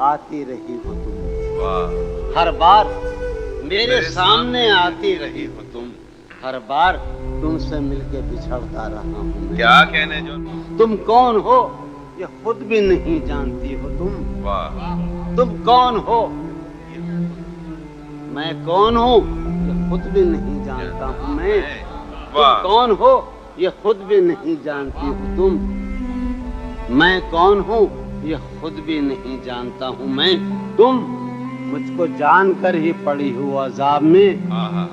आती रही हो तुम, वाह हर बार मेरे सामने आती रही हो तुम, हर बार तुमसे मिलके बिछड़ता रहा हूँ मैं। क्या कहने जो तुम कौन हो ये खुद भी नहीं जानती हो तुम, वाह तुम कौन हो मैं कौन हूँ ये खुद भी नहीं जानता हूँ मैं। तुम वाह कौन हो ये खुद भी नहीं जानती हो तुम, मैं कौन हूँ ये खुद भी नहीं जानता हूँ मैं। तुम मुझको जानकर ही पड़ी हो अजाब में, हाँ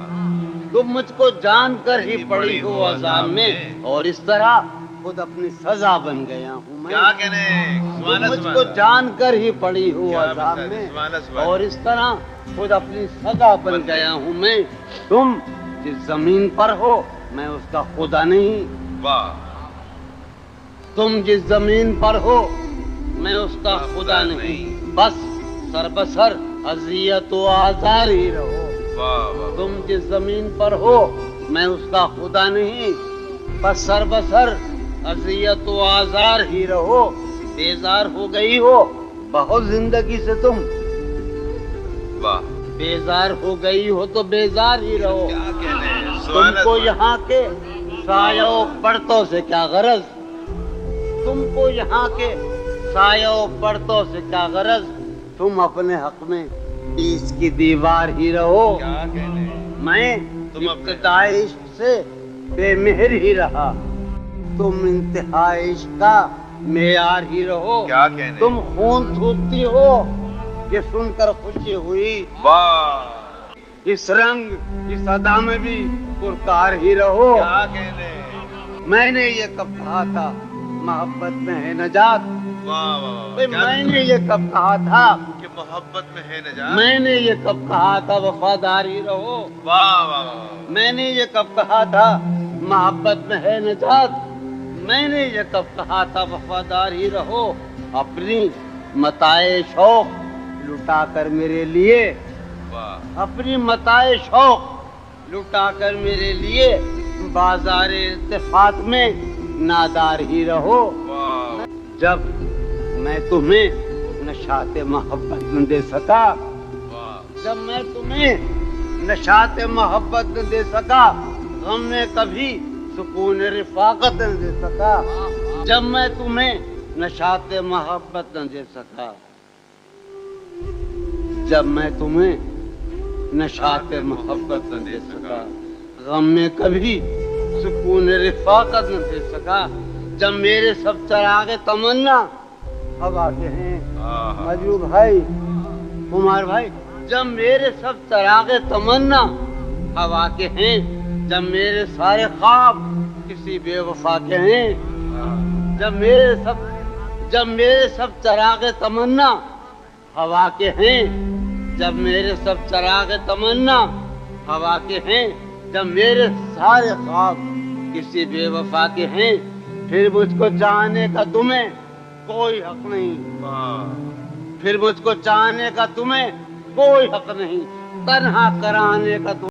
तुम मुझको जानकर ही पड़ी हो अजाब में, और इस तरह खुद अपनी सजा बन गया हूँ मैं। क्या कहने तुम सुभान मुझको अल्लाह। जानकर ही पड़ी हो क्या अजाब बात है, में, सुभान अल्लाह। और इस तरह खुद अपनी सजा बन गया हूँ मैं। तुम जिस जमीन पर हो मैं उसका खुदा नहीं, वाह तुम जिस जमीन पर हो मैं उसका खुदा नहीं, बस सरबसर अजियत व आजार ही रहो। वाह वाह तुम जिस जमीन पर हो मैं उसका खुदा नहीं, बस सरबसर अजियत व आजार ही रहो। बेजार हो गई हो बहुत जिंदगी से तुम, वाह बेजार हो गई हो तो बेजार ही रहो। क्या कहने सुभान तुमको अल्लाह। यहाँ के सायों पर्दों से क्या गरज, तुमको यहाँ के सायों पर्दों से क्या गरज, तुम अपने हक में इसकी दीवार ही रहो। क्या कहने मैं तुम अपने- इब्तिदाई इश्क से बेमेहर ही रहा, तुम इंतहाई इश्क का मेयार ही रहो। क्या कहने तुम खून थूकती हो ये सुनकर खुशी हुई, वाह इस रंग इस अदा में भी पुरकार ही रहो। क्या कहने मैंने ये कब कहा था मोहब्बत में है नजात, वाह वाह वाह भाई क्या मैंने ये कब कहा था, कि मोहब्बत में है नजात। मैंने ये कब कहा था वफादारी रहो, वाह वाह वाह मैंने ये कब कहा था मोहब्बत में है नजात, मैंने ये कब कहा था वफादार ही रहो। अपनी मताए शौक लुटा कर मेरे लिए, वाह अपनी मताए शौक लुटा कर मेरे लिए बाजार इत्तेफाक में नादार ही रहो। वाह जब मैं तुम्हें नशाते मोहब्बत न दे सका, वाह जब मैं तुम्हें नशाते मोहब्बत न दे सका, गम में कभी सुकून रिफाकत न दे सका, जब मैं तुम्हें नशाते मोहब्बत न दे सका, जब मैं तुम्हें नशाते मोहब्बत न दे सका, गम में कभी सुकून रिफाकत न दे सका, जब मेरे सब चरागे तमन्ना हवा के हैं आहा। मजू भाई कुमार भाई, जब मेरे सब चरागे तमन्ना हवा के हैं, जब मेरे सारे ख्वाब किसी बेवफा के हैं, जब मेरे सब चरागे तमन्ना हवा के हैं, जब मेरे सब चरागे तमन्ना हवा के हैं, जब मेरे सारे ख्वाब किसी बेवफा के हैं, फिर मुझको चाहने का तुम्हें कोई हक नहीं, वाह फिर मुझको चाहने का तुम्हें कोई हक नहीं, तन्हा कराने का